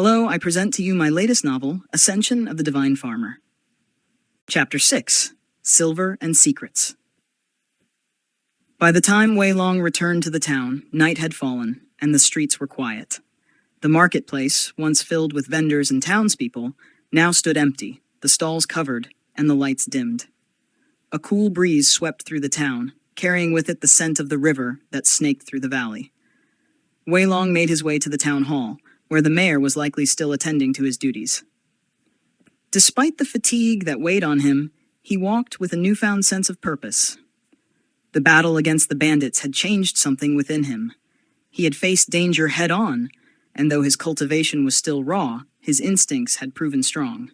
Hello, I present to you my latest novel, Ascension of the Divine Farmer. Chapter 6, Silver and Secrets. By the time Wei Long returned to the town, night had fallen, and the streets were quiet. The marketplace, once filled with vendors and townspeople, now stood empty, the stalls covered, and the lights dimmed. A cool breeze swept through the town, carrying with it the scent of the river that snaked through the valley. Wei Long made his way to the town hall, where the mayor was likely still attending to his duties. Despite the fatigue that weighed on him, he walked with a newfound sense of purpose. The battle against the bandits had changed something within him. He had faced danger head-on, and though his cultivation was still raw, his instincts had proven strong.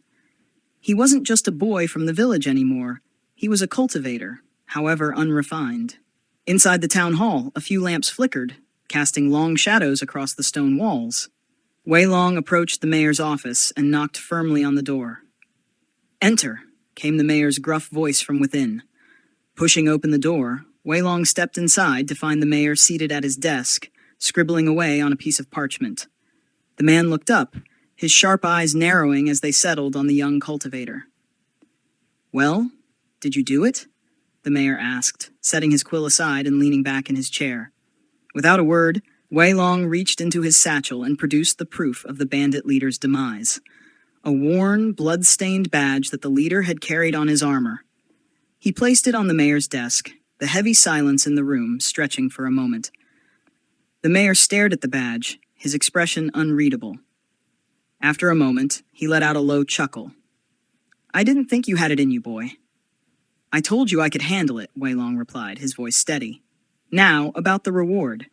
He wasn't just a boy from the village anymore. He was a cultivator, however unrefined. Inside the town hall, a few lamps flickered, casting long shadows across the stone walls. Wei Long approached the mayor's office and knocked firmly on the door. "Enter," came the mayor's gruff voice from within. Pushing open the door, Wei Long stepped inside to find the mayor seated at his desk, scribbling away on a piece of parchment. The man looked up, his sharp eyes narrowing as they settled on the young cultivator. "Well, did you do it?" the mayor asked, setting his quill aside and leaning back in his chair. Without a word, Wei Long reached into his satchel and produced the proof of the bandit leader's demise, a worn, blood-stained badge that the leader had carried on his armor. He placed it on the mayor's desk, the heavy silence in the room stretching for a moment. The mayor stared at the badge, his expression unreadable. After a moment, he let out a low chuckle. "I didn't think you had it in you, boy." "I told you I could handle it," Wei Long replied, his voice steady. "Now, about the reward."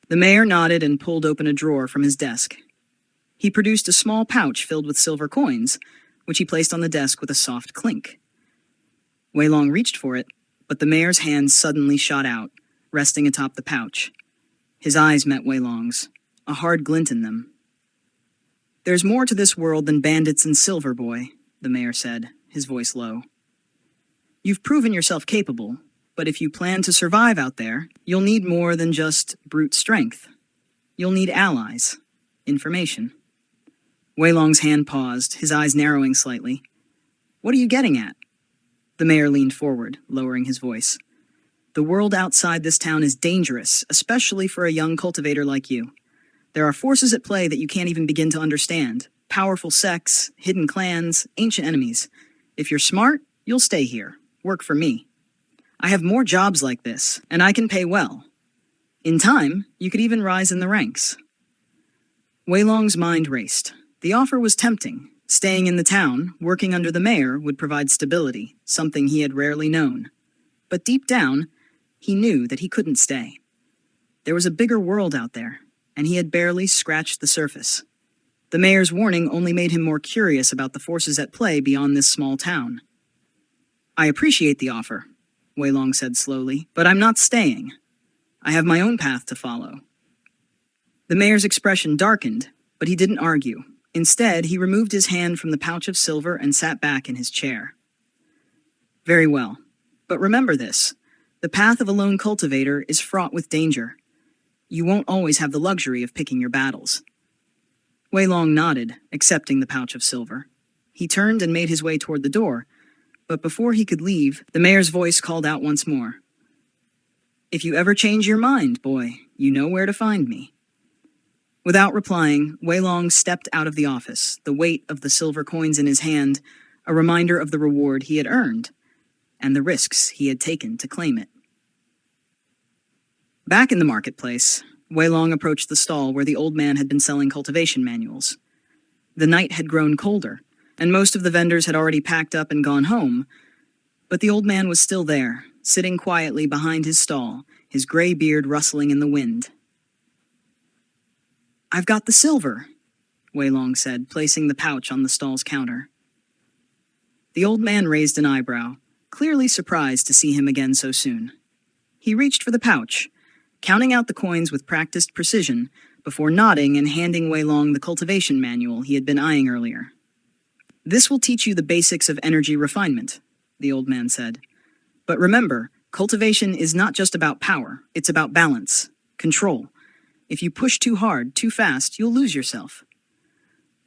The mayor nodded and pulled open a drawer from his desk. He produced a small pouch filled with silver coins, which he placed on the desk with a soft clink. Wei Long reached for it, but the mayor's hand suddenly shot out, resting atop the pouch. His eyes met Wei Long's, a hard glint in them. "There's more to this world than bandits and silver, boy," the mayor said, his voice low. "You've proven yourself capable, but if you plan to survive out there, you'll need more than just brute strength. You'll need allies, information." Wei Long's hand paused, his eyes narrowing slightly. "What are you getting at?" The mayor leaned forward, lowering his voice. "The world outside this town is dangerous, especially for a young cultivator like you. There are forces at play that you can't even begin to understand. Powerful sects, hidden clans, ancient enemies. If you're smart, you'll stay here. Work for me. I have more jobs like this, and I can pay well. In time, you could even rise in the ranks." Wei Long's mind raced. The offer was tempting. Staying in the town, working under the mayor, would provide stability, something he had rarely known. But deep down, he knew that he couldn't stay. There was a bigger world out there, and he had barely scratched the surface. The mayor's warning only made him more curious about the forces at play beyond this small town. "I appreciate the offer," Wei Long said slowly, "but I'm not staying. I have my own path to follow." The mayor's expression darkened, but he didn't argue. Instead, he removed his hand from the pouch of silver and sat back in his chair. "Very well. But remember this. The path of a lone cultivator is fraught with danger. You won't always have the luxury of picking your battles." Wei Long nodded, accepting the pouch of silver. He turned and made his way toward the door, but before he could leave, the mayor's voice called out once more. "If you ever change your mind, boy, you know where to find me." Without replying, Wei Long stepped out of the office, the weight of the silver coins in his hand, a reminder of the reward he had earned, and the risks he had taken to claim it. Back in the marketplace, Wei Long approached the stall where the old man had been selling cultivation manuals. The night had grown colder, and most of the vendors had already packed up and gone home, but the old man was still there, sitting quietly behind his stall, his gray beard rustling in the wind. "I've got the silver," Wei Long said, placing the pouch on the stall's counter. The old man raised an eyebrow, clearly surprised to see him again so soon. He reached for the pouch, counting out the coins with practiced precision, before nodding and handing Wei Long the cultivation manual he had been eyeing earlier. "This will teach you the basics of energy refinement," the old man said. "But remember, cultivation is not just about power, it's about balance, control. If you push too hard, too fast, you'll lose yourself."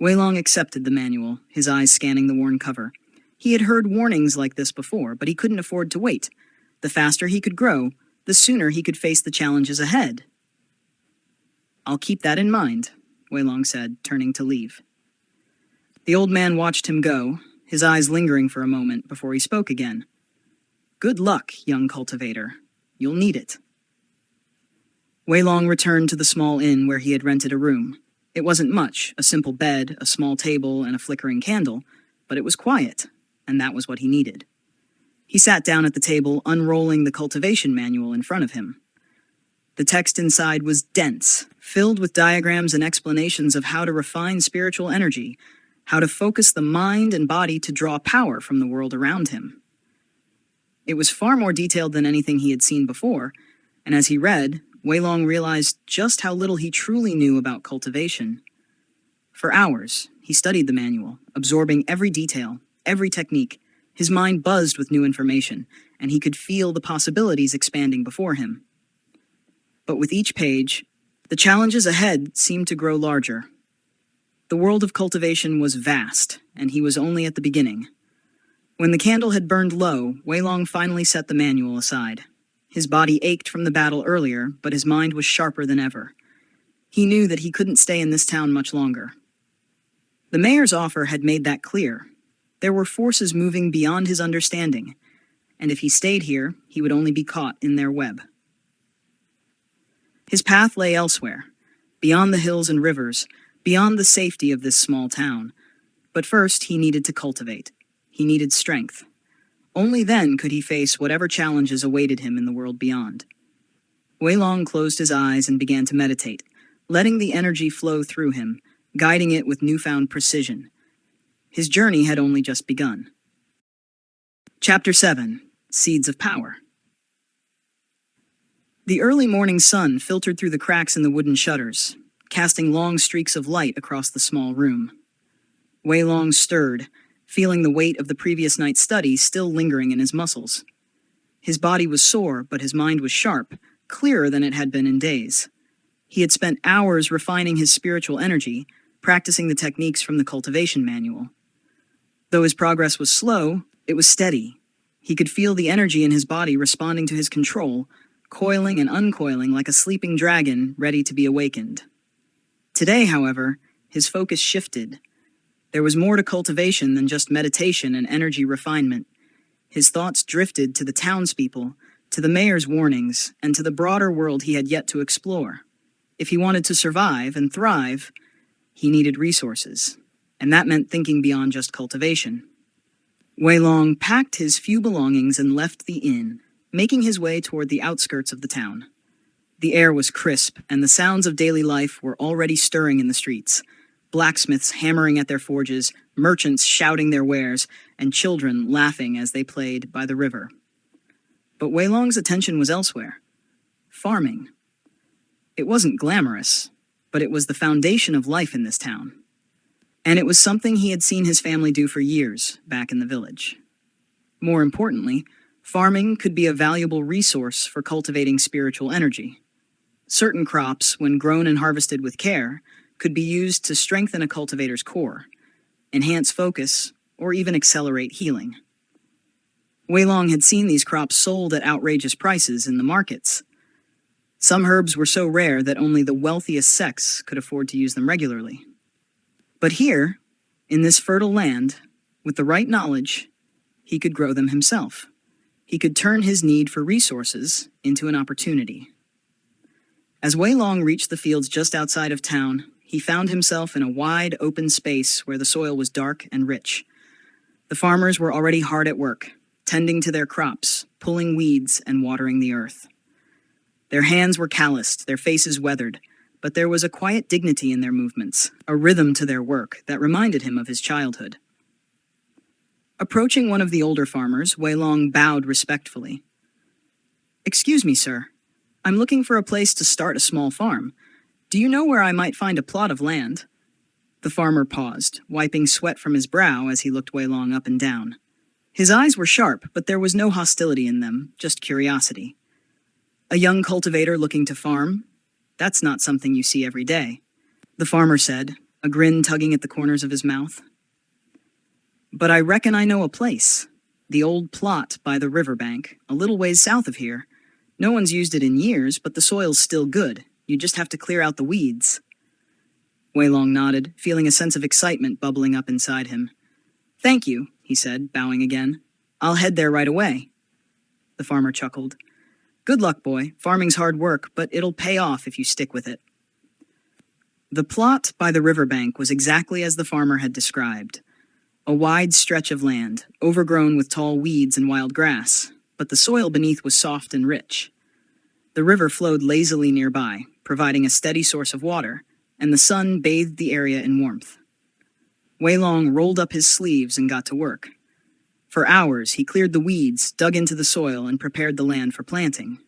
Wei Long accepted the manual, his eyes scanning the worn cover. He had heard warnings like this before, but he couldn't afford to wait. The faster he could grow, the sooner he could face the challenges ahead. "I'll keep that in mind," Wei Long said, turning to leave. The old man watched him go, his eyes lingering for a moment before he spoke again. "Good luck, young cultivator. You'll need it." Wei Long returned to the small inn where he had rented a room. It wasn't much, a simple bed, a small table, and a flickering candle, but it was quiet, and that was what he needed. He sat down at the table, unrolling the cultivation manual in front of him. The text inside was dense, filled with diagrams and explanations of how to refine spiritual energy, how to focus the mind and body to draw power from the world around him. It was far more detailed than anything he had seen before, and as he read, Wei Long realized just how little he truly knew about cultivation. For hours, he studied the manual, absorbing every detail, every technique. His mind buzzed with new information, and he could feel the possibilities expanding before him. But with each page, the challenges ahead seemed to grow larger. The world of cultivation was vast, and he was only at the beginning. When the candle had burned low, Wei Long finally set the manual aside. His body ached from the battle earlier, but his mind was sharper than ever. He knew that he couldn't stay in this town much longer. The mayor's offer had made that clear. There were forces moving beyond his understanding, and if he stayed here, he would only be caught in their web. His path lay elsewhere, beyond the hills and rivers, beyond the safety of this small town. But first, he needed to cultivate. He needed strength. Only then could he face whatever challenges awaited him in the world beyond. Wei Long closed his eyes and began to meditate, letting the energy flow through him, guiding it with newfound precision. His journey had only just begun. Chapter 7: Seeds of Power. The early morning sun filtered through the cracks in the wooden shutters, casting long streaks of light across the small room. Wei Long stirred, feeling the weight of the previous night's study still lingering in his muscles. His body was sore, but his mind was sharp, clearer than it had been in days. He had spent hours refining his spiritual energy, practicing the techniques from the cultivation manual. Though his progress was slow, it was steady. He could feel the energy in his body responding to his control, coiling and uncoiling like a sleeping dragon ready to be awakened. Today, however, his focus shifted. There was more to cultivation than just meditation and energy refinement. His thoughts drifted to the townspeople, to the mayor's warnings, and to the broader world he had yet to explore. If he wanted to survive and thrive, he needed resources, and that meant thinking beyond just cultivation. Wei Long packed his few belongings and left the inn, making his way toward the outskirts of the town. The air was crisp, and the sounds of daily life were already stirring in the streets. Blacksmiths hammering at their forges, merchants shouting their wares, and children laughing as they played by the river. But Wei Long's attention was elsewhere. Farming. It wasn't glamorous, but it was the foundation of life in this town. And it was something he had seen his family do for years back in the village. More importantly, farming could be a valuable resource for cultivating spiritual energy. Certain crops, when grown and harvested with care, could be used to strengthen a cultivator's core, enhance focus, or even accelerate healing. Wei Long had seen these crops sold at outrageous prices in the markets. Some herbs were so rare that only the wealthiest sects could afford to use them regularly. But here, in this fertile land, with the right knowledge, he could grow them himself. He could turn his need for resources into an opportunity. As Wei Long reached the fields just outside of town, he found himself in a wide, open space where the soil was dark and rich. The farmers were already hard at work, tending to their crops, pulling weeds, and watering the earth. Their hands were calloused, their faces weathered, but there was a quiet dignity in their movements, a rhythm to their work that reminded him of his childhood. Approaching one of the older farmers, Wei Long bowed respectfully. "Excuse me, sir. I'm looking for a place to start a small farm. Do you know where I might find a plot of land?" The farmer paused, wiping sweat from his brow as he looked Wei Long up and down. His eyes were sharp, but there was no hostility in them, just curiosity. "A young cultivator looking to farm? That's not something you see every day," the farmer said, a grin tugging at the corners of his mouth. "But I reckon I know a place. The old plot by the riverbank, a little ways south of here. No one's used it in years, but the soil's still good. You just have to clear out the weeds." Wei Long nodded, feeling a sense of excitement bubbling up inside him. "Thank you," he said, bowing again. "I'll head there right away." The farmer chuckled. "Good luck, boy. Farming's hard work, but it'll pay off if you stick with it." The plot by the riverbank was exactly as the farmer had described. A wide stretch of land, overgrown with tall weeds and wild grass, but the soil beneath was soft and rich. The river flowed lazily nearby, providing a steady source of water, and the sun bathed the area in warmth. Wei Long rolled up his sleeves and got to work. For hours, he cleared the weeds, dug into the soil, and prepared the land for planting.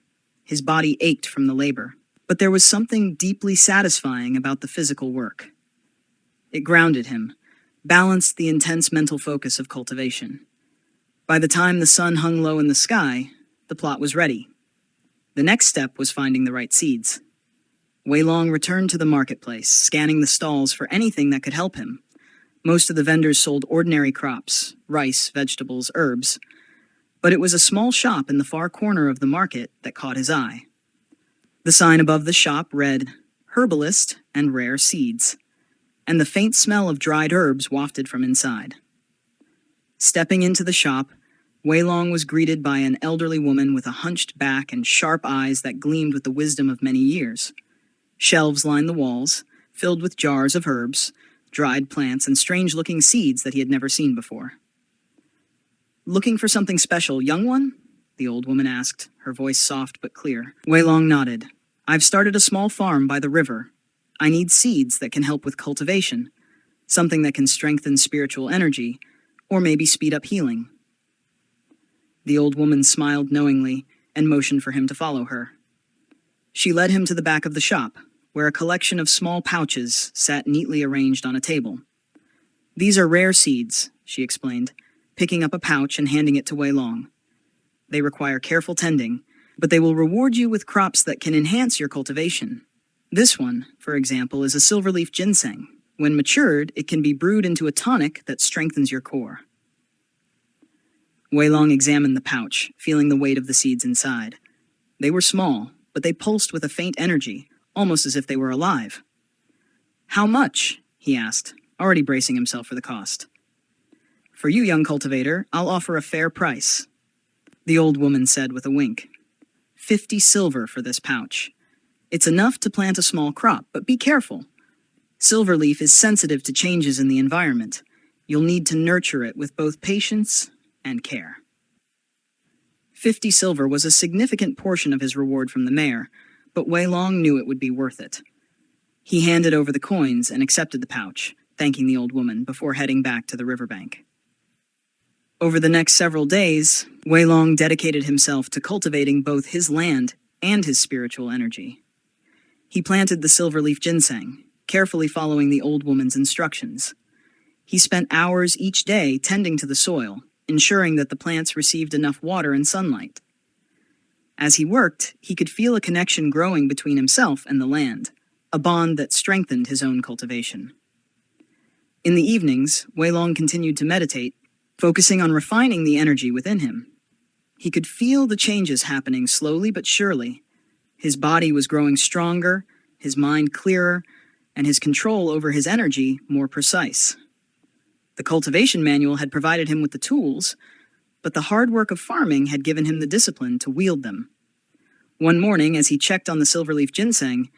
His body ached from the labor, but there was something deeply satisfying about the physical work. It grounded him, balanced the intense mental focus of cultivation. By the time the sun hung low in the sky, the plot was ready. The next step was finding the right seeds. Wei Long returned to the marketplace, scanning the stalls for anything that could help him. Most of the vendors sold ordinary crops, rice, vegetables, herbs. But it was a small shop in the far corner of the market that caught his eye. The sign above the shop read, "Herbalist and Rare Seeds," and the faint smell of dried herbs wafted from inside. Stepping into the shop, Wei Long was greeted by an elderly woman with a hunched back and sharp eyes that gleamed with the wisdom of many years. Shelves lined the walls, filled with jars of herbs, dried plants, and strange-looking seeds that he had never seen before. "Looking for something special, young one?" the old woman asked, her voice soft but clear. Wei Long nodded. "I've started a small farm by the river. I need seeds that can help with cultivation, something that can strengthen spiritual energy, or maybe speed up healing." The old woman smiled knowingly and motioned for him to follow her. She led him to the back of the shop, where a collection of small pouches sat neatly arranged on a table. "These are rare seeds," she explained, picking up a pouch and handing it to Wei Long. "They require careful tending, but they will reward you with crops that can enhance your cultivation. This one, for example, is a silverleaf ginseng. When matured, it can be brewed into a tonic that strengthens your core." Wei Long examined the pouch, feeling the weight of the seeds inside. They were small, but they pulsed with a faint energy, almost as if they were alive. "How much?" he asked, already bracing himself for the cost. "For you, young cultivator, I'll offer a fair price," the old woman said with a wink. 50 silver for this pouch. It's enough to plant a small crop, but be careful. Silverleaf is sensitive to changes in the environment. You'll need to nurture it with both patience and care." 50 silver was a significant portion of his reward from the mayor, but Wei Long knew it would be worth it. He handed over the coins and accepted the pouch, thanking the old woman before heading back to the riverbank. Over the next several days, Wei Long dedicated himself to cultivating both his land and his spiritual energy. He planted the silverleaf ginseng, carefully following the old woman's instructions. He spent hours each day tending to the soil, ensuring that the plants received enough water and sunlight. As he worked, he could feel a connection growing between himself and the land, a bond that strengthened his own cultivation. In the evenings, Wei Long continued to meditate, focusing on refining the energy within him. He could feel the changes happening slowly but surely. His body was growing stronger, his mind clearer, and his control over his energy more precise. The cultivation manual had provided him with the tools, but the hard work of farming had given him the discipline to wield them. One morning, as he checked on the silverleaf ginseng,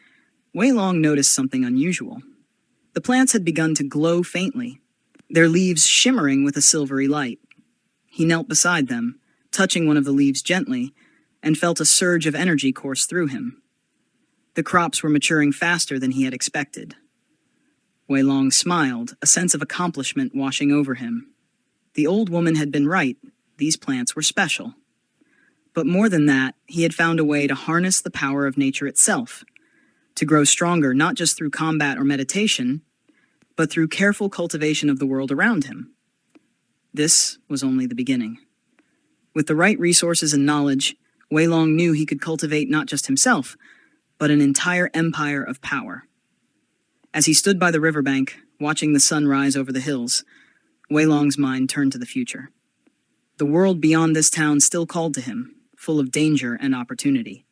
Wei Long noticed something unusual. The plants had begun to glow faintly, their leaves shimmering with a silvery light. He knelt beside them, touching one of the leaves gently, and felt a surge of energy course through him. The crops were maturing faster than he had expected. Wei Long smiled, a sense of accomplishment washing over him. The old woman had been right. These plants were special. But more than that, he had found a way to harness the power of nature itself, to grow stronger not just through combat or meditation, but through careful cultivation of the world around him. This was only the beginning. With the right resources and knowledge, Wei Long knew he could cultivate not just himself, but an entire empire of power. As he stood by the riverbank, Watching the sun rise over the hills, Wei Long's mind turned to the future. The world beyond this town still called to him, full of danger and opportunity.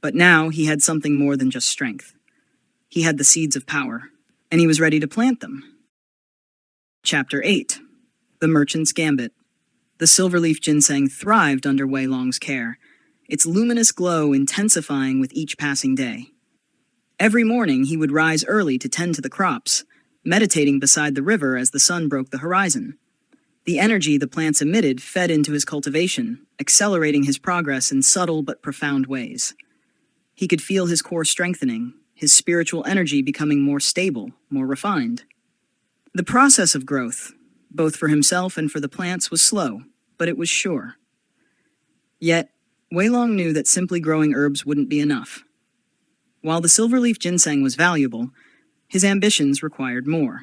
But now he had something more than just strength. He had the seeds of power, and he was ready to plant them. Chapter 8. The Merchant's Gambit. The silverleaf ginseng thrived under Wei Long's care, its luminous glow intensifying with each passing day. Every morning he would rise early to tend to the crops, meditating beside the river as the sun broke the horizon. The energy the plants emitted fed into his cultivation, accelerating his progress in subtle but profound ways. He could feel his core strengthening, his spiritual energy becoming more stable, more refined. The process of growth, both for himself and for the plants, was slow, but it was sure. Yet, Wei Long knew that simply growing herbs wouldn't be enough. While the silverleaf ginseng was valuable, his ambitions required more.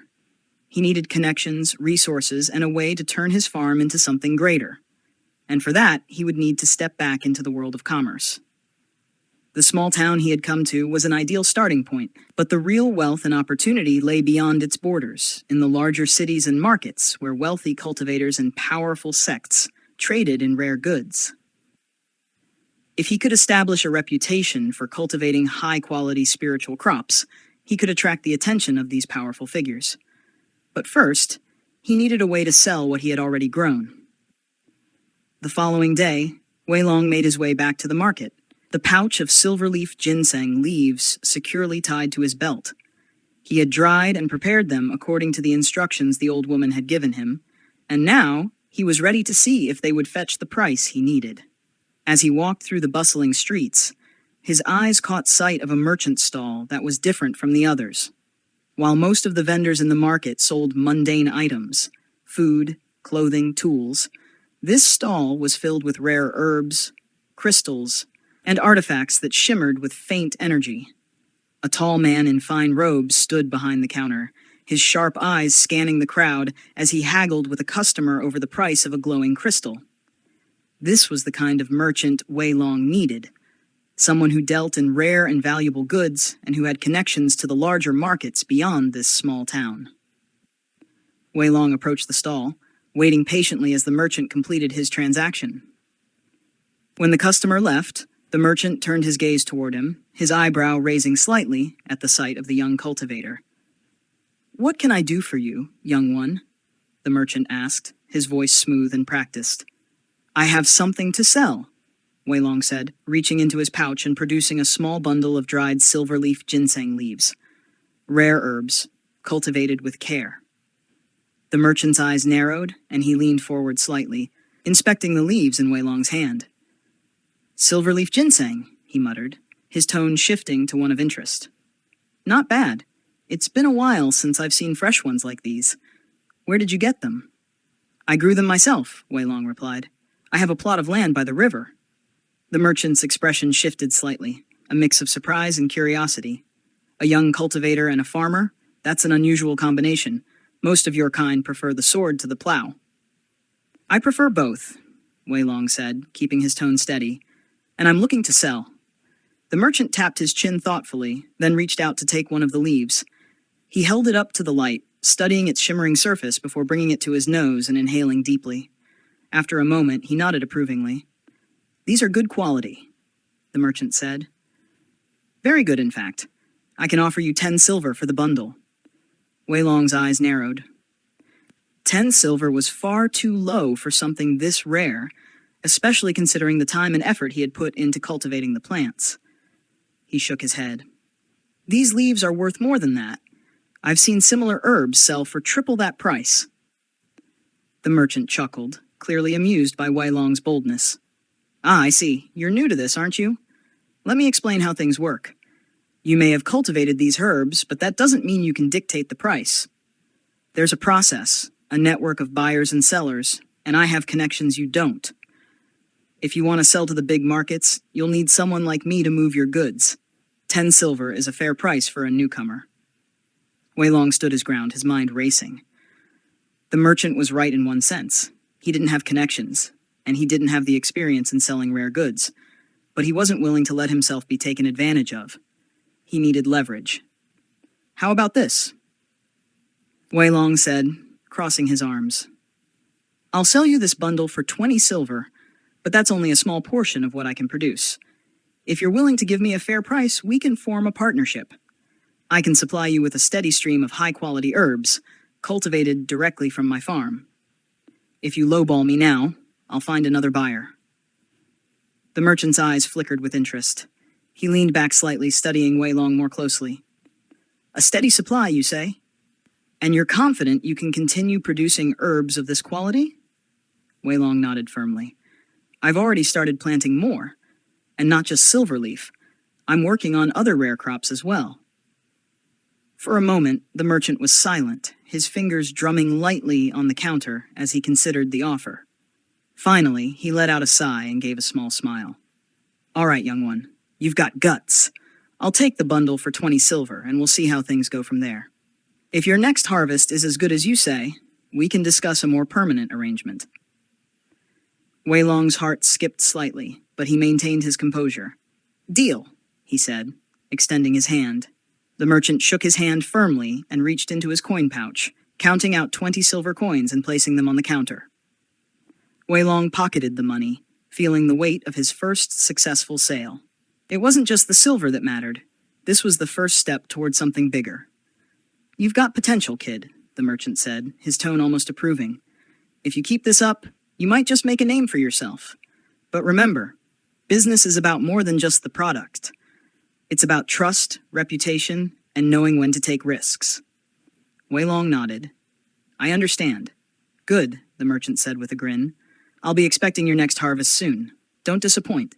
He needed connections, resources, and a way to turn his farm into something greater. And for that, he would need to step back into the world of commerce. The small town he had come to was an ideal starting point, but the real wealth and opportunity lay beyond its borders, in the larger cities and markets where wealthy cultivators and powerful sects traded in rare goods. If he could establish a reputation for cultivating high-quality spiritual crops, he could attract the attention of these powerful figures. But first, he needed a way to sell what he had already grown. The following day, Wei Long made his way back to the market, the pouch of silverleaf ginseng leaves securely tied to his belt. He had dried and prepared them according to the instructions the old woman had given him, and now he was ready to see if they would fetch the price he needed. As he walked through the bustling streets, his eyes caught sight of a merchant stall that was different from the others. While most of the vendors in the market sold mundane items, food, clothing, tools, this stall was filled with rare herbs, crystals, and artifacts that shimmered with faint energy. A tall man in fine robes stood behind the counter, his sharp eyes scanning the crowd as he haggled with a customer over the price of a glowing crystal. This was the kind of merchant Wei Long needed, someone who dealt in rare and valuable goods and who had connections to the larger markets beyond this small town. Wei Long approached the stall, waiting patiently as the merchant completed his transaction. When the customer left, the merchant turned his gaze toward him, his eyebrow raising slightly at the sight of the young cultivator. "What can I do for you, young one?" the merchant asked, his voice smooth and practiced. "I have something to sell," Wei Long said, reaching into his pouch and producing a small bundle of dried silverleaf ginseng leaves. Rare herbs, cultivated with care. The merchant's eyes narrowed, and he leaned forward slightly, inspecting the leaves in Wei Long's hand. "Silverleaf ginseng," he muttered, his tone shifting to one of interest. "Not bad. It's been a while since I've seen fresh ones like these. Where did you get them?" "I grew them myself," Wei Long replied. "I have a plot of land by the river." The merchant's expression shifted slightly, a mix of surprise and curiosity. "A young cultivator and a farmer? That's an unusual combination. Most of your kind prefer the sword to the plow." "I prefer both," Wei Long said, keeping his tone steady. "And I'm looking to sell." The merchant tapped his chin thoughtfully, then reached out to take one of the leaves. He held it up to the light, studying its shimmering surface before bringing it to his nose and inhaling deeply. After a moment, he nodded approvingly. "These are good quality," the merchant said. "Very good, in fact. I can offer you 10 silver for the bundle." Wei Long's eyes narrowed. 10 silver was far too low for something this rare, especially considering the time and effort he had put into cultivating the plants. He shook his head. "These leaves are worth more than that. I've seen similar herbs sell for triple that price." The merchant chuckled, clearly amused by Wei Long's boldness. "Ah, I see. You're new to this, aren't you? Let me explain how things work. You may have cultivated these herbs, but that doesn't mean you can dictate the price. There's a process, a network of buyers and sellers, and I have connections you don't. If you want to sell to the big markets, you'll need someone like me to move your goods. 10 silver is a fair price for a newcomer." Wei Long stood his ground, his mind racing. The merchant was right in one sense. He didn't have connections, and he didn't have the experience in selling rare goods, but he wasn't willing to let himself be taken advantage of. He needed leverage. "How about this?" Wei Long said, crossing his arms. I'll sell you this bundle for 20 silver, but that's only a small portion of what I can produce. If you're willing to give me a fair price, we can form a partnership. I can supply you with a steady stream of high-quality herbs, cultivated directly from my farm. If you lowball me now, I'll find another buyer. The merchant's eyes flickered with interest. He leaned back slightly, studying Wei Long more closely. A steady supply, you say? And you're confident you can continue producing herbs of this quality? Wei Long nodded firmly. I've already started planting more, and not just silverleaf. I'm working on other rare crops as well. For a moment, the merchant was silent, his fingers drumming lightly on the counter as he considered the offer. Finally, he let out a sigh and gave a small smile. All right, young one, you've got guts. I'll take the bundle for 20 silver, and we'll see how things go from there. If your next harvest is as good as you say, we can discuss a more permanent arrangement. Wei Long's heart skipped slightly, but he maintained his composure. Deal, he said, extending his hand. The merchant shook his hand firmly and reached into his coin pouch, counting out 20 silver coins and placing them on the counter. Wei Long pocketed the money, feeling the weight of his first successful sale. It wasn't just the silver that mattered. This was the first step toward something bigger. You've got potential, kid, the merchant said, his tone almost approving. If you keep this up, you might just make a name for yourself. But remember, business is about more than just the product. It's about trust, reputation, and knowing when to take risks. Wei Long nodded. I understand. Good, the merchant said with a grin. I'll be expecting your next harvest soon. Don't disappoint.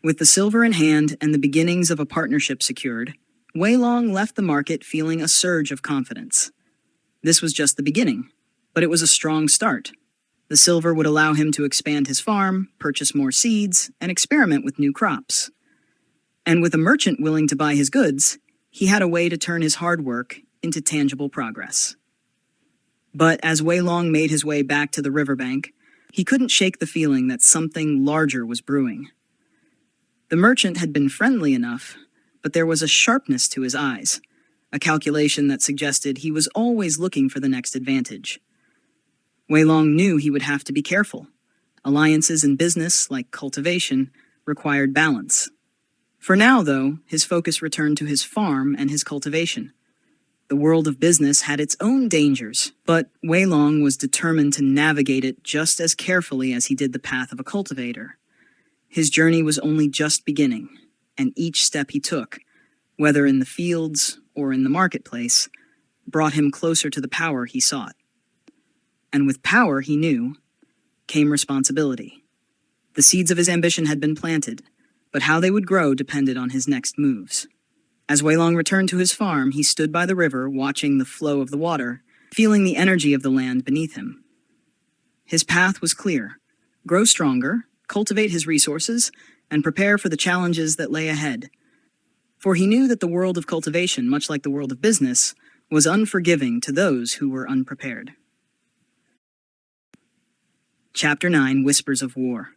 With the silver in hand and the beginnings of a partnership secured, Wei Long left the market feeling a surge of confidence. This was just the beginning, but it was a strong start. The silver would allow him to expand his farm, purchase more seeds, and experiment with new crops. And with a merchant willing to buy his goods, he had a way to turn his hard work into tangible progress. But as Wei Long made his way back to the riverbank, he couldn't shake the feeling that something larger was brewing. The merchant had been friendly enough, but there was a sharpness to his eyes, a calculation that suggested he was always looking for the next advantage. Wei Long knew he would have to be careful. Alliances in business, like cultivation, required balance. For now, though, his focus returned to his farm and his cultivation. The world of business had its own dangers, but Wei Long was determined to navigate it just as carefully as he did the path of a cultivator. His journey was only just beginning, and each step he took, whether in the fields or in the marketplace, brought him closer to the power he sought. And with power, he knew, came responsibility. The seeds of his ambition had been planted, but how they would grow depended on his next moves. As Wei Long returned to his farm, he stood by the river, watching the flow of the water, feeling the energy of the land beneath him. His path was clear. Grow stronger, cultivate his resources, and prepare for the challenges that lay ahead. For he knew that the world of cultivation, much like the world of business, was unforgiving to those who were unprepared. Chapter 9, Whispers of War.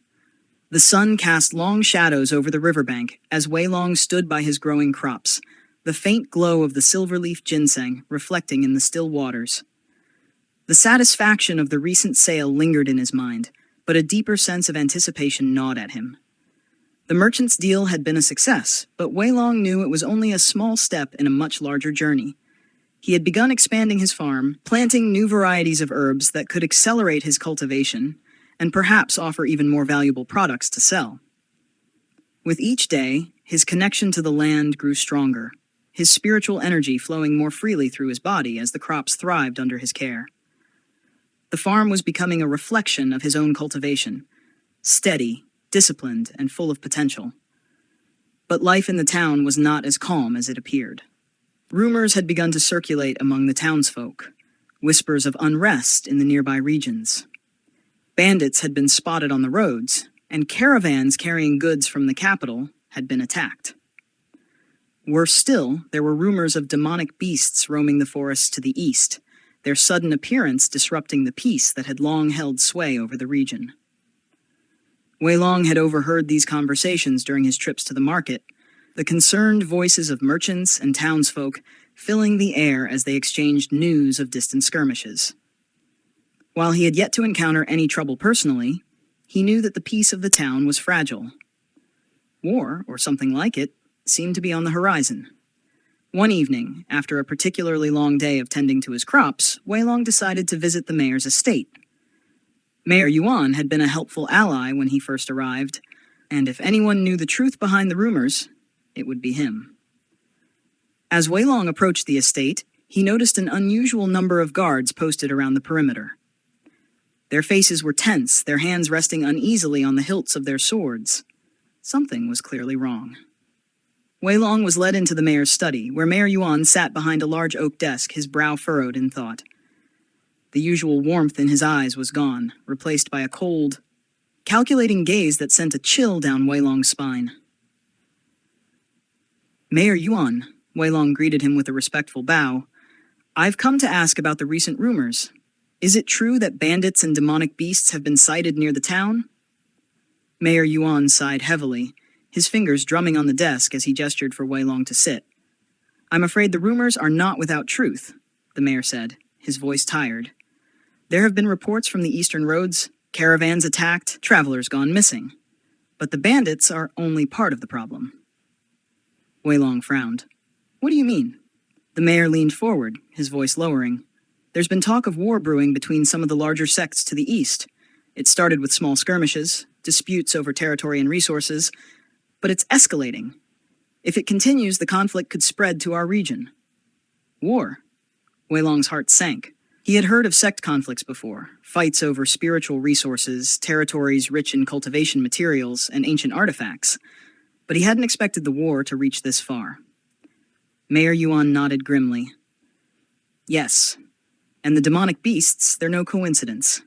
The sun cast long shadows over the riverbank as Wei Long stood by his growing crops, the faint glow of the silverleaf ginseng reflecting in the still waters. The satisfaction of the recent sale lingered in his mind, but a deeper sense of anticipation gnawed at him. The merchant's deal had been a success, but Wei Long knew it was only a small step in a much larger journey. He had begun expanding his farm, planting new varieties of herbs that could accelerate his cultivation, and perhaps offer even more valuable products to sell. With each day, his connection to the land grew stronger, his spiritual energy flowing more freely through his body as the crops thrived under his care. The farm was becoming a reflection of his own cultivation, steady, disciplined, and full of potential. But life in the town was not as calm as it appeared. Rumors had begun to circulate among the townsfolk, whispers of unrest in the nearby regions. Bandits had been spotted on the roads, and caravans carrying goods from the capital had been attacked. Worse still, there were rumors of demonic beasts roaming the forests to the east, their sudden appearance disrupting the peace that had long held sway over the region. Wei Long had overheard these conversations during his trips to the market. The concerned voices of merchants and townsfolk filling the air as they exchanged news of distant skirmishes. While he had yet to encounter any trouble personally, he knew that the peace of the town was fragile. War, or something like it, seemed to be on the horizon. One evening, after a particularly long day of tending to his crops, Wei Long decided to visit the mayor's estate. Mayor Yuan had been a helpful ally when he first arrived, and if anyone knew the truth behind the rumors, it would be him. As Wei Long approached the estate, he noticed an unusual number of guards posted around the perimeter. Their faces were tense, their hands resting uneasily on the hilts of their swords. Something was clearly wrong. Wei Long was led into the mayor's study, where Mayor Yuan sat behind a large oak desk, his brow furrowed in thought. The usual warmth in his eyes was gone, replaced by a cold, calculating gaze that sent a chill down Wei Long's spine. "Mayor Yuan," Wei Long greeted him with a respectful bow, "I've come to ask about the recent rumors. Is it true that bandits and demonic beasts have been sighted near the town?" Mayor Yuan sighed heavily, his fingers drumming on the desk as he gestured for Wei Long to sit. "I'm afraid the rumors are not without truth," the mayor said, his voice tired. "There have been reports from the eastern roads, caravans attacked, travelers gone missing. But the bandits are only part of the problem." Wei Long frowned. "What do you mean?" The mayor leaned forward, his voice lowering. "There's been talk of war brewing between some of the larger sects to the east. It started with small skirmishes, disputes over territory and resources, but it's escalating. If it continues, the conflict could spread to our region." War? Wei Long's heart sank. He had heard of sect conflicts before, fights over spiritual resources, territories rich in cultivation materials, and ancient artifacts, but he hadn't expected the war to reach this far. Mayor Yuan nodded grimly. "Yes, and the demonic beasts, they're no coincidence.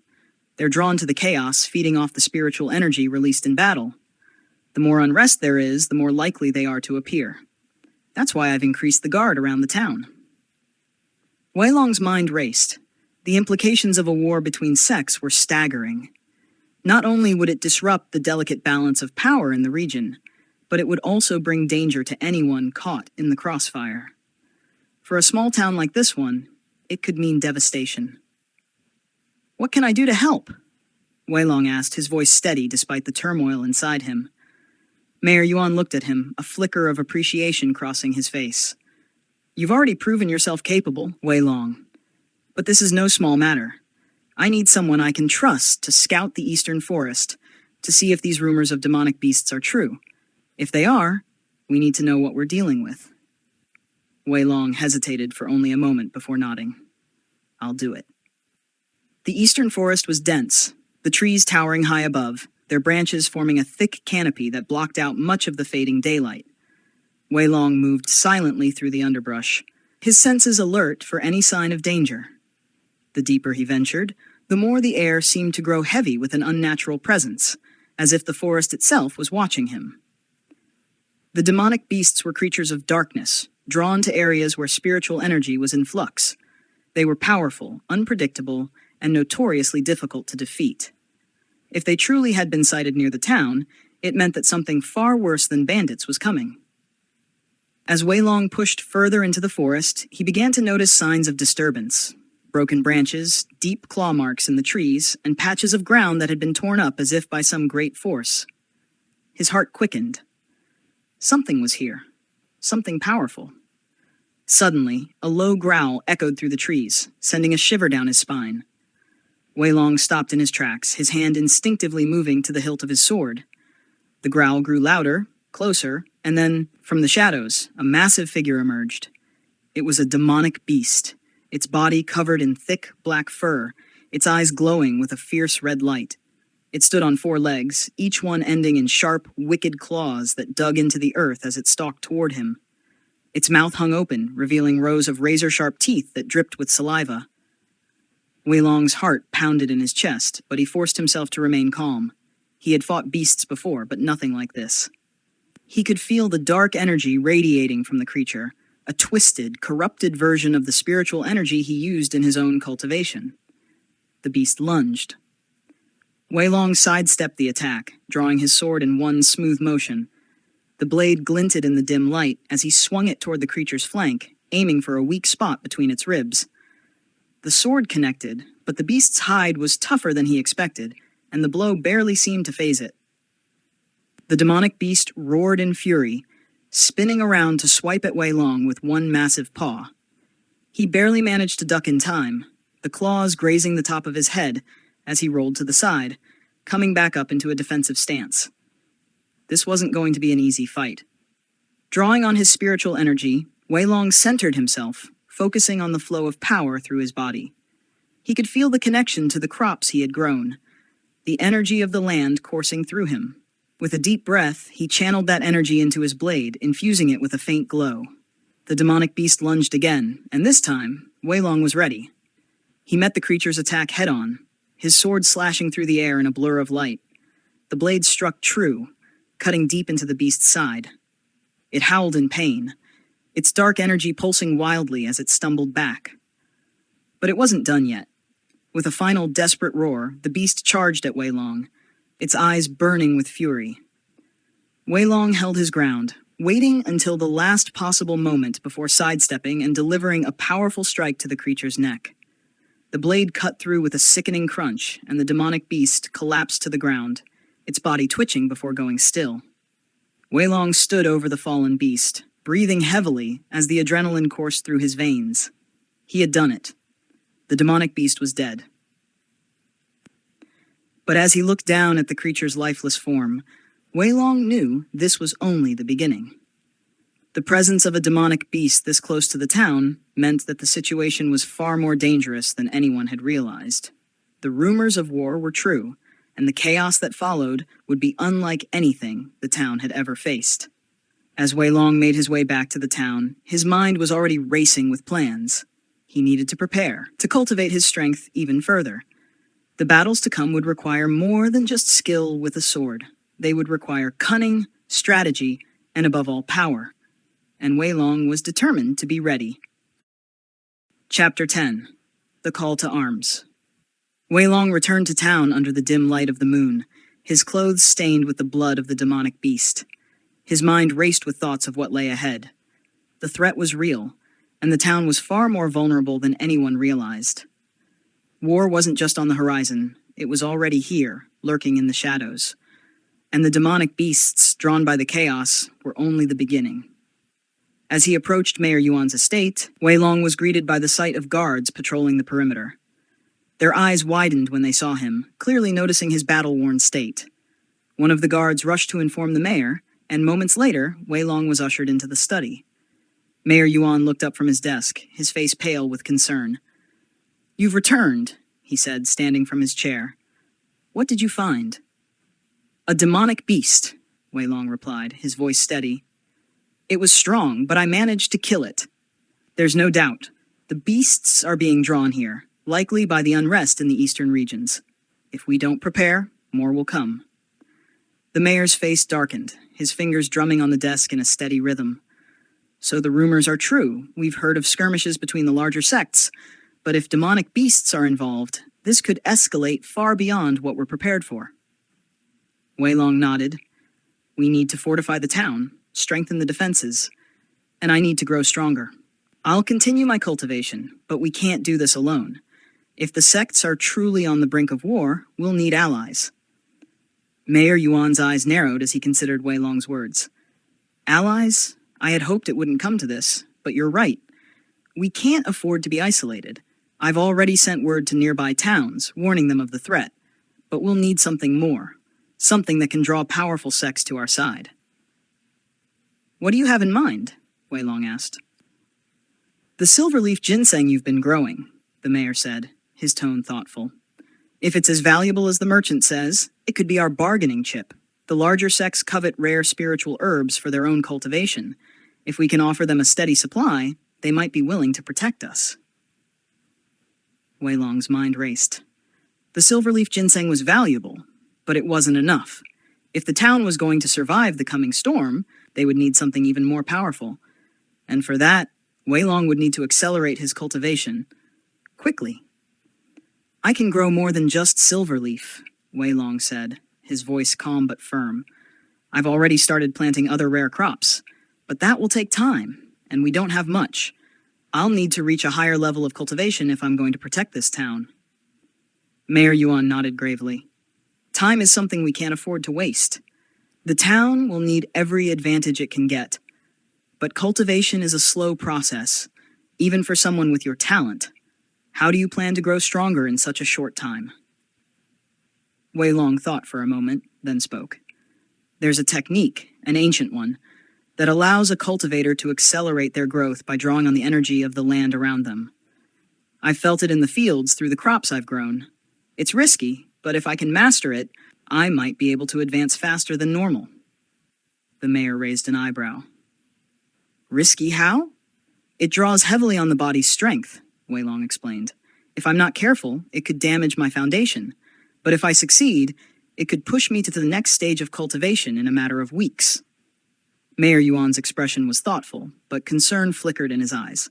They're drawn to the chaos, feeding off the spiritual energy released in battle. The more unrest there is, the more likely they are to appear. That's why I've increased the guard around the town." Wei Long's mind raced. The implications of a war between sects were staggering. Not only would it disrupt the delicate balance of power in the region, but it would also bring danger to anyone caught in the crossfire. For a small town like this one, it could mean devastation. "What can I do to help?" Wei Long asked, his voice steady despite the turmoil inside him. Mayor Yuan looked at him, a flicker of appreciation crossing his face. "You've already proven yourself capable, Wei Long. But this is no small matter. I need someone I can trust to scout the eastern forest, to see if these rumors of demonic beasts are true. If they are, we need to know what we're dealing with." Wei Long hesitated for only a moment before nodding. "I'll do it." The eastern forest was dense, the trees towering high above, their branches forming a thick canopy that blocked out much of the fading daylight. Wei Long moved silently through the underbrush, his senses alert for any sign of danger. The deeper he ventured, the more the air seemed to grow heavy with an unnatural presence, as if the forest itself was watching him. The demonic beasts were creatures of darkness, drawn to areas where spiritual energy was in flux. They were powerful, unpredictable, and notoriously difficult to defeat. If they truly had been sighted near the town, it meant that something far worse than bandits was coming. As Wei Long pushed further into the forest, he began to notice signs of disturbance. Broken branches, deep claw marks in the trees, and patches of ground that had been torn up as if by some great force. His heart quickened. Something was here. Something powerful. Suddenly, a low growl echoed through the trees, sending a shiver down his spine. Wei Long stopped in his tracks, his hand instinctively moving to the hilt of his sword. The growl grew louder, closer, and then, from the shadows, a massive figure emerged. It was a demonic beast, its body covered in thick black fur, its eyes glowing with a fierce red light. It stood on 4 legs, each one ending in sharp, wicked claws that dug into the earth as it stalked toward him. Its mouth hung open, revealing rows of razor-sharp teeth that dripped with saliva. Wei Long's heart pounded in his chest, but he forced himself to remain calm. He had fought beasts before, but nothing like this. He could feel the dark energy radiating from the creature, a twisted, corrupted version of the spiritual energy he used in his own cultivation. The beast lunged. Wei Long sidestepped the attack, drawing his sword in one smooth motion. The blade glinted in the dim light as he swung it toward the creature's flank, aiming for a weak spot between its ribs. The sword connected, but the beast's hide was tougher than he expected, and the blow barely seemed to faze it. The demonic beast roared in fury, spinning around to swipe at Wei Long with one massive paw. He barely managed to duck in time, the claws grazing the top of his head as he rolled to the side, coming back up into a defensive stance. This wasn't going to be an easy fight. Drawing on his spiritual energy, Wei Long centered himself, focusing on the flow of power through his body. He could feel the connection to the crops he had grown, the energy of the land coursing through him. With a deep breath, he channeled that energy into his blade, infusing it with a faint glow. The demonic beast lunged again, and this time, Wei Long was ready. He met the creature's attack head-on, his sword slashing through the air in a blur of light. The blade struck true, cutting deep into the beast's side. It howled in pain, its dark energy pulsing wildly as it stumbled back. But it wasn't done yet. With a final desperate roar, the beast charged at Wei Long, its eyes burning with fury. Wei Long held his ground, waiting until the last possible moment before sidestepping and delivering a powerful strike to the creature's neck. The blade cut through with a sickening crunch, and the demonic beast collapsed to the ground, its body twitching before going still. Wei Long stood over the fallen beast, breathing heavily as the adrenaline coursed through his veins. He had done it. The demonic beast was dead. But as he looked down at the creature's lifeless form, Wei Long knew this was only the beginning. The presence of a demonic beast this close to the town meant that the situation was far more dangerous than anyone had realized. The rumors of war were true, and the chaos that followed would be unlike anything the town had ever faced. As Wei Long made his way back to the town, his mind was already racing with plans. He needed to prepare, to cultivate his strength even further. The battles to come would require more than just skill with a sword. They would require cunning, strategy, and above all, power. And Wei Long was determined to be ready. Chapter 10. The Call to Arms. Wei Long returned to town under the dim light of the moon, his clothes stained with the blood of the demonic beast. His mind raced with thoughts of what lay ahead. The threat was real, and the town was far more vulnerable than anyone realized. War wasn't just on the horizon, it was already here, lurking in the shadows. And the demonic beasts, drawn by the chaos, were only the beginning. As he approached Mayor Yuan's estate, Wei Long was greeted by the sight of guards patrolling the perimeter. Their eyes widened when they saw him, clearly noticing his battle-worn state. One of the guards rushed to inform the mayor, and moments later, Wei Long was ushered into the study. Mayor Yuan looked up from his desk, his face pale with concern. "You've returned," he said, standing from his chair. "What did you find?" "A demonic beast," Wei Long replied, his voice steady. "It was strong, but I managed to kill it. There's no doubt. The beasts are being drawn here, likely by the unrest in the eastern regions. If we don't prepare, more will come." The mayor's face darkened, his fingers drumming on the desk in a steady rhythm. "So the rumors are true. We've heard of skirmishes between the larger sects, but if demonic beasts are involved, this could escalate far beyond what we're prepared for." Wei Long nodded. "We need to fortify the town, strengthen the defenses, and I need to grow stronger. I'll continue my cultivation, but we can't do this alone. If the sects are truly on the brink of war, we'll need allies." Mayor Yuan's eyes narrowed as he considered Wei Long's words. "Allies? I had hoped it wouldn't come to this, but you're right. We can't afford to be isolated. I've already sent word to nearby towns, warning them of the threat, but we'll need something more, something that can draw powerful sects to our side." "What do you have in mind?" Wei Long asked. "The silverleaf ginseng you've been growing," the mayor said, his tone thoughtful. "If it's as valuable as the merchant says, it could be our bargaining chip. The larger sects covet rare spiritual herbs for their own cultivation. If we can offer them a steady supply, they might be willing to protect us." Wei Long's mind raced. The silverleaf ginseng was valuable, but it wasn't enough. If the town was going to survive the coming storm, they would need something even more powerful. And for that, Wei Long would need to accelerate his cultivation. Quickly. "I can grow more than just silverleaf," Wei Long said, his voice calm but firm. "I've already started planting other rare crops, but that will take time, and we don't have much. I'll need to reach a higher level of cultivation if I'm going to protect this town. Mayor Yuan nodded gravely. Time is something we can't afford to waste. The town will need every advantage it can get. But cultivation is a slow process, even for someone with your talent. How do you plan to grow stronger in such a short time? Wei Long thought for a moment, then spoke. There's a technique, an ancient one, that allows a cultivator to accelerate their growth by drawing on the energy of the land around them. I've felt it in the fields through the crops I've grown. It's risky, but if I can master it, I might be able to advance faster than normal. The mayor raised an eyebrow. Risky how? It draws heavily on the body's strength, Wei Long explained. If I'm not careful, it could damage my foundation. But if I succeed, it could push me to the next stage of cultivation in a matter of weeks. Mayor Yuan's expression was thoughtful, but concern flickered in his eyes.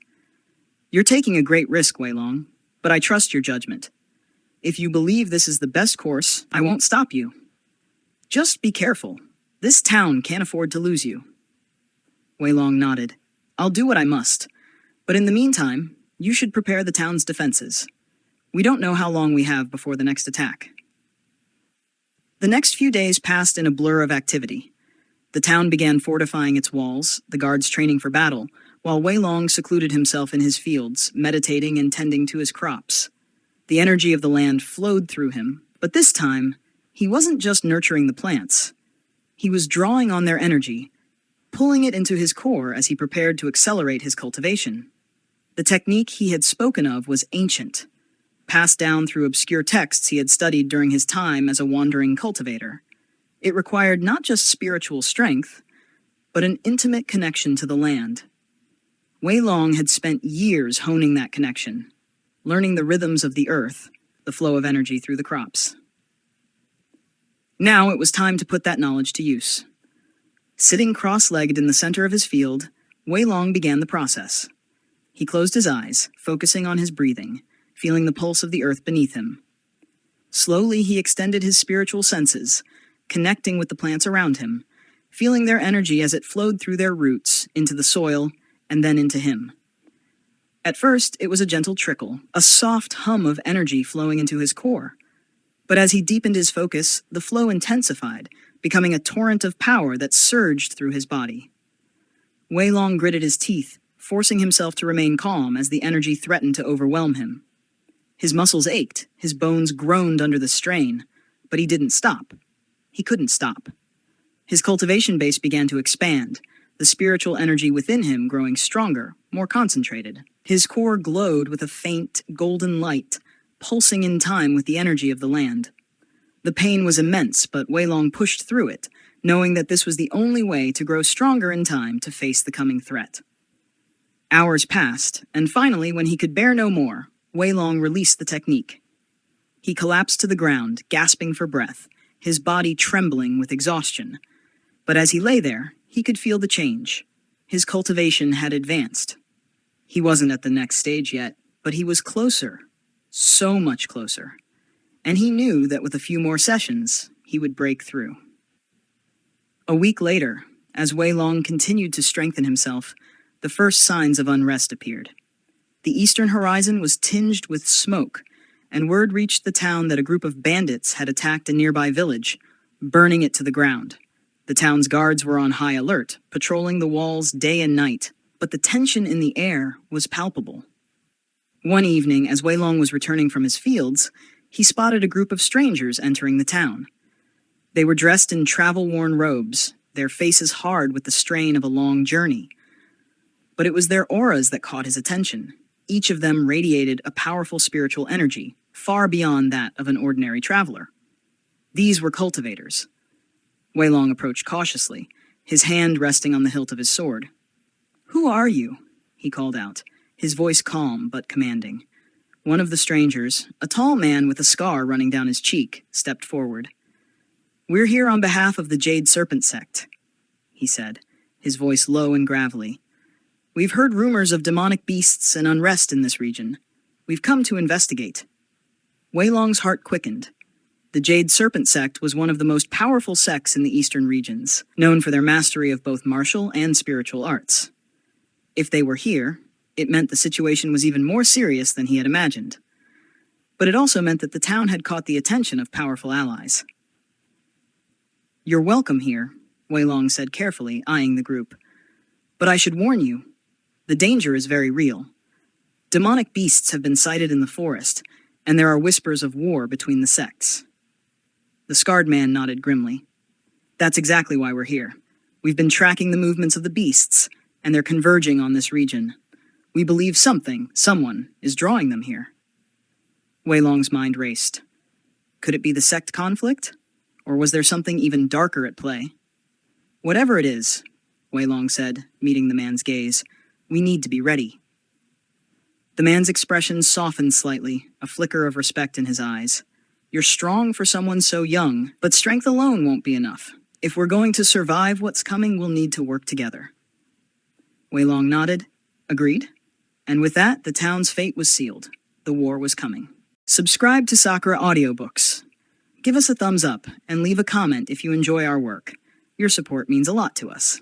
You're taking a great risk, Wei Long, but I trust your judgment. If you believe this is the best course, I won't stop you. Just be careful. This town can't afford to lose you. Wei Long nodded. I'll do what I must. But in the meantime, you should prepare the town's defenses. We don't know how long we have before the next attack. The next few days passed in a blur of activity. The town began fortifying its walls, the guards training for battle, while Wei Long secluded himself in his fields, meditating and tending to his crops. The energy of the land flowed through him, but this time, he wasn't just nurturing the plants. He was drawing on their energy, pulling it into his core as he prepared to accelerate his cultivation. The technique he had spoken of was ancient, passed down through obscure texts he had studied during his time as a wandering cultivator. It required not just spiritual strength, but an intimate connection to the land. Wei Long had spent years honing that connection, learning the rhythms of the earth, the flow of energy through the crops. Now it was time to put that knowledge to use. Sitting cross-legged in the center of his field, Wei Long began the process. He closed his eyes, focusing on his breathing, feeling the pulse of the earth beneath him. Slowly he extended his spiritual senses, connecting with the plants around him, feeling their energy as it flowed through their roots, into the soil, and then into him. At first, it was a gentle trickle, a soft hum of energy flowing into his core. But as he deepened his focus, the flow intensified, becoming a torrent of power that surged through his body. Wei Long gritted his teeth, forcing himself to remain calm as the energy threatened to overwhelm him. His muscles ached, his bones groaned under the strain, but he didn't stop. He couldn't stop. His cultivation base began to expand, the spiritual energy within him growing stronger, more concentrated. His core glowed with a faint, golden light, pulsing in time with the energy of the land. The pain was immense, but Wei Long pushed through it, knowing that this was the only way to grow stronger in time to face the coming threat. Hours passed, and finally, when he could bear no more, Wei Long released the technique. He collapsed to the ground, gasping for breath, his body trembling with exhaustion. But as he lay there, he could feel the change. His cultivation had advanced. He wasn't at the next stage yet, but he was closer. So much closer. And he knew that with a few more sessions, he would break through. A week later, as Wei Long continued to strengthen himself, the first signs of unrest appeared. The eastern horizon was tinged with smoke, and word reached the town that a group of bandits had attacked a nearby village, burning it to the ground. The town's guards were on high alert, patrolling the walls day and night, but the tension in the air was palpable. One evening, as Wei Long was returning from his fields, he spotted a group of strangers entering the town. They were dressed in travel-worn robes, their faces hard with the strain of a long journey. But it was their auras that caught his attention. Each of them radiated a powerful spiritual energy, far beyond that of an ordinary traveler. These were cultivators. Wei Long approached cautiously, his hand resting on the hilt of his sword. "Who are you?" he called out, his voice calm but commanding. One of the strangers, a tall man with a scar running down his cheek, stepped forward. "We're here on behalf of the Jade Serpent sect," he said, his voice low and gravelly. "We've heard rumors of demonic beasts and unrest in this region. We've come to investigate." Wei Long's heart quickened. The Jade Serpent sect was one of the most powerful sects in the eastern regions, known for their mastery of both martial and spiritual arts. If they were here, It meant the situation was even more serious than he had imagined. But it also meant that the town had caught the attention of powerful allies. "You're welcome here," Wei Long said carefully, eyeing the group. "But I should warn you, the danger is very real. Demonic beasts have been sighted in the forest, and there are whispers of war between the sects." The scarred man nodded grimly. "That's exactly why we're here. We've been tracking the movements of the beasts, and they're converging on this region. We believe someone, is drawing them here." Wei Long's mind raced. Could it be the sect conflict? Or was there something even darker at play? "Whatever it is," Wei Long said, meeting the man's gaze, "we need to be ready." The man's expression softened slightly, a flicker of respect in his eyes. "You're strong for someone so young, but strength alone won't be enough. If we're going to survive what's coming, we'll need to work together." Wei Long nodded, agreed, and with that, the town's fate was sealed. The war was coming. Subscribe to Sakura Audiobooks. Give us a thumbs up and leave a comment if you enjoy our work. Your support means a lot to us.